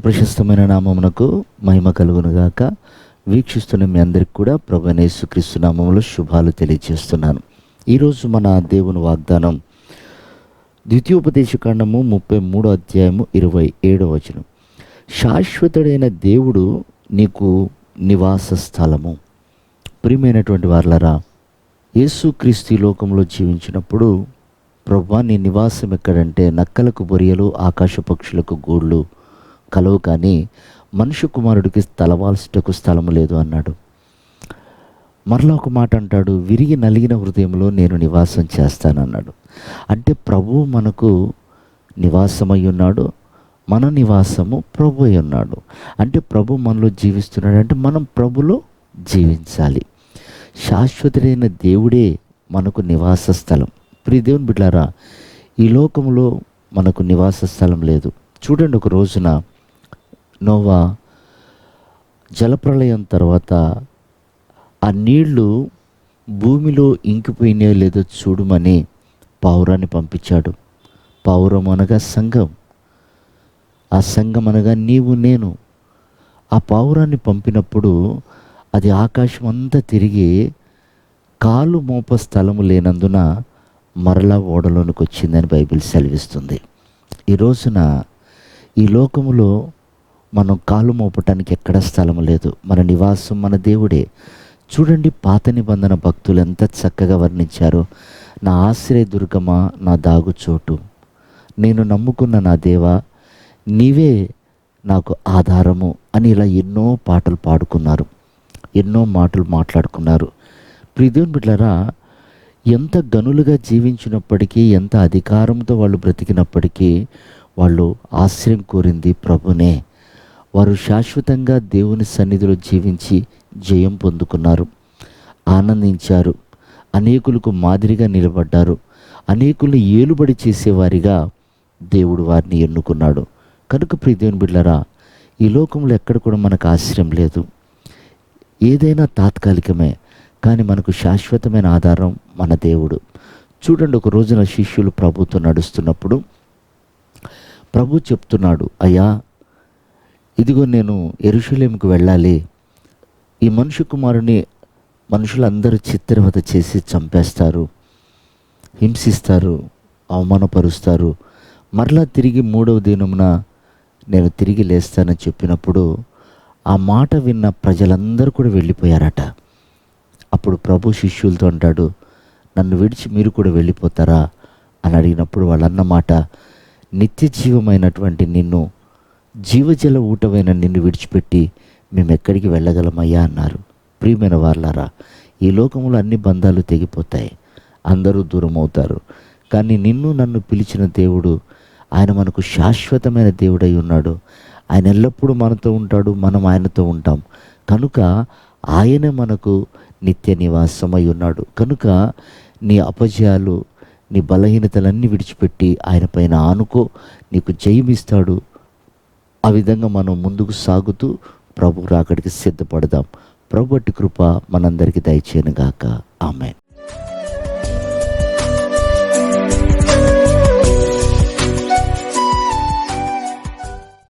ప్రశస్తమైన నామమునకు మహిమ కలుగునుగాక. వీక్షిస్తున్న మీ అందరికి కూడా ప్రభువైన యేసుక్రీస్తు నామములో శుభాలు తెలియజేస్తున్నాను. ఈరోజు మన దేవుని వాగ్దానం ద్వితీయోపదేశకాండము 33వ అధ్యాయము 27వ వచనం. శాశ్వతుడైన దేవుడు నీకు నివాస స్థలము. ప్రియమైనటువంటి వారలారా, యేసుక్రీస్తు ఈ లోకంలో జీవించినప్పుడు ప్రభువా నీ నివాసం ఎక్కడంటే నక్కలకు బొరియలు ఆకాశ పక్షులకు గూళ్ళు కలవు, కానీ మనుష్య కుమారుడికి తలవాల్చుటకు స్థలము లేదు అన్నాడు. మరలా ఒక మాట అంటాడు, విరిగి నలిగిన హృదయంలో నేను నివాసం చేస్తానన్నాడు. అంటే ప్రభువు మనకు నివాసమై ఉన్నాడు, మన నివాసము ప్రభు అయి ఉన్నాడు. అంటే ప్రభు మనలో జీవిస్తున్నాడు, అంటే మనం ప్రభులో జీవించాలి. శాశ్వతుడైన దేవుడే మనకు నివాస స్థలం. ప్రియ దేవుని బిడ్డలారా, ఈ లోకంలో మనకు నివాస స్థలం లేదు. చూడండి, ఒక రోజున నోవా జలప్రళయం తర్వాత ఆ నీళ్లు భూమిలో ఇంకిపోయినాయో లేదో చూడమని పావురాన్ని పంపించాడు. పావురం అనగా సంఘం, ఆ సంఘం అనగా నీవు నేను. ఆ పావురాన్ని పంపినప్పుడు అది ఆకాశం అంతా తిరిగి కాలు మోప స్థలము లేనందున మరలా ఓడలోనికి వచ్చిందని బైబిల్ సెలవిస్తుంది. ఈ రోజున ఈ లోకములో మనం కాలు మోపటానికి ఎక్కడ స్థలం లేదు. మన నివాసం మన దేవుడే. చూడండి, పాత నిబంధన భక్తులు ఎంత చక్కగా వర్ణించారో. నా ఆశ్రయ దుర్గమా, నా దాగుచోటు, నేను నమ్ముకున్న నా దేవా, నీవే నాకు ఆధారము అని ఇలా ఎన్నో పాటలు పాడుకున్నారు, ఎన్నో మాటలు మాట్లాడుకున్నారు. ప్రియదేవుని బిడ్డలారా, ఎంత గనులుగా జీవించినప్పటికీ, ఎంత అధికారంతో వాళ్ళు బ్రతికినప్పటికీ వాళ్ళు ఆశ్రయం కోరింది ప్రభునే. వారు శాశ్వతంగా దేవుని సన్నిధిలో జీవించి జయం పొందుకున్నారు, ఆనందించారు, అనేకులకు మాదిరిగా నిలబడ్డారు, అనేకులను ఏలుబడి చేసేవారిగా దేవుడు వారిని ఎన్నుకున్నాడు. కనుక ప్రియ దేవుని బిడ్డలారా, ఈ లోకంలో ఎక్కడ కూడా మనకు ఆశ్రయం లేదు. ఏదైనా తాత్కాలికమే, కానీ మనకు శాశ్వతమైన ఆధారం మన దేవుడు. చూడండి, ఒక రోజున శిష్యులు ప్రభుతో నడుస్తున్నప్పుడు ప్రభు చెప్తున్నాడు, అయ్యా ఇదిగో నేను యెరూషలేముకు వెళ్ళాలి, ఈ మనుష్య కుమారుని మనుషులందరూ చిత్రవద చేసి చంపేస్తారు, హింసిస్తారు, అవమానపరుస్తారు, మరలా తిరిగి 3వ దినమున నేను తిరిగి లేస్తానని చెప్పినప్పుడు ఆ మాట విన్న ప్రజలందరూ కూడా వెళ్ళిపోయారట. అప్పుడు ప్రభు శిష్యులతో అంటాడు, నన్ను విడిచి మీరు కూడా వెళ్ళిపోతారా అని అడిగినప్పుడు వాళ్ళన్న మాట, నిత్య జీవమైనటువంటి నిన్ను, జీవజల ఊటమైన నిన్ను విడిచిపెట్టి మేము ఎక్కడికి వెళ్ళగలమయ్యా అన్నారు. ప్రియమైన వారలారా, ఈ లోకంలో అన్ని బంధాలు తెగిపోతాయి, అందరూ దూరం అవుతారు, కానీ నిన్ను నన్ను పిలిచిన దేవుడు, ఆయన మనకు శాశ్వతమైన దేవుడై ఉన్నాడు. ఆయన ఎల్లప్పుడూ మనతో ఉంటాడు, మనం ఆయనతో ఉంటాం. కనుక ఆయనే మనకు నిత్య నివాసమై ఉన్నాడు. కనుక నీ అపజయాలు, నీ బలహీనతలన్నీ విడిచిపెట్టి ఆయన పైన ఆనుకో, నీకు జయమిస్తాడు. ఆ విధంగా మనం ముందుకు సాగుతూ ప్రభు రాకడికి సిద్ధపడదాం. ప్రభు అట్టి కృప మనందరికీ దయచేయనుగాక. ఆమేన్.